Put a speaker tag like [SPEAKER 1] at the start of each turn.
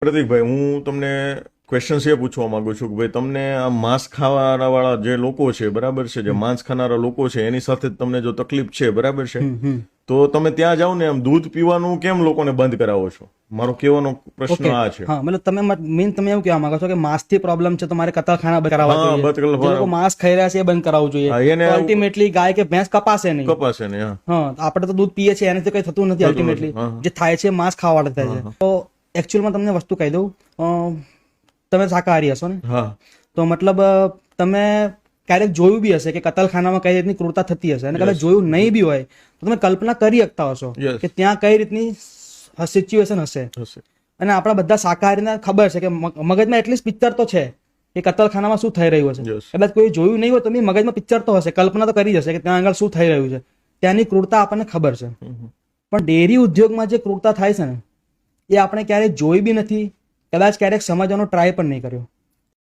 [SPEAKER 1] પ્રતિકભાઈ, હું તમને ક્વેશ્ચન્સ એ પૂછવા માંગુ છું કે ભાઈ તમને આ માંસ ખાવાવાળા જે લોકો છે, બરાબર છે, જે માંસ ખાનારા લોકો છે એની સાથે જ તમને જો તકલીફ છે, બરાબર છે, તો તમે ત્યાં જાઓ ને એમ દૂધ પીવાનું કેમ લોકોને બંધ કરાવો છો? મારો કહેવાનો પ્રશ્ન આ છે.
[SPEAKER 2] હા, મતલબ તમે તમે એવું કહેવા માંગો છો કે માંસ થી પ્રોબ્લેમ છે તો મારે કતલખાના બંધ કરાવવા
[SPEAKER 1] હા,
[SPEAKER 2] જોઈએ. જે લોકો માંસ ખાઈ રહ્યા છે એ બંધ કરાવવું
[SPEAKER 1] હા,
[SPEAKER 2] જોઈએ.
[SPEAKER 1] એને
[SPEAKER 2] અલ્ટિમેટલી ગાય કે ભેંસ કપાશે નહીં.
[SPEAKER 1] કપાશે ને. હા,
[SPEAKER 2] હા, આપણે તો દૂધ પીએ છીએ એનાથી કઈ થતું નથી. અલ્ટિમેટલી જે થાય છે માંસ ખાવાવાળા થાય છે. તો એકચ્યુઅલમાં તમને વસ્તુ કહી દઉં, તમે શાકાહારી હશો ને?
[SPEAKER 1] હા.
[SPEAKER 2] તો મતલબ તમે ક્યારેક જોયું બી હશે કે કતલખાનામાં કઈ રીતની ક્રૂરતા થતી હશે, અને કદાચ જોયું નહીં બી હોય તો તમે કલ્પના કરી શકતા હશો કે ત્યાં કઈ રીતની સિચ્યુએશન હશે. અને આપણા બધા શાકાહારીને ખબર છે કે મગજમાં એટલીસ્ટ પિક્ચર તો છે કે કતલખાનામાં શું થઈ રહ્યું હશે. કદાચ કોઈ જોયું નહીં હોય તો બી મગજમાં પિક્ચર તો હશે, કલ્પના તો કરી જશે કે ત્યાં આગળ શું થઈ રહ્યું છે. ત્યાંની ક્રૂરતા આપણને ખબર છે. પણ ડેરી ઉદ્યોગમાં જે ક્રૂરતા થાય છે ને એ આપણે ક્યારેય જોઈ બી નથી, કદાચ ક્યારેક સમજવાનો ટ્રાય પણ નહીં કર્યો.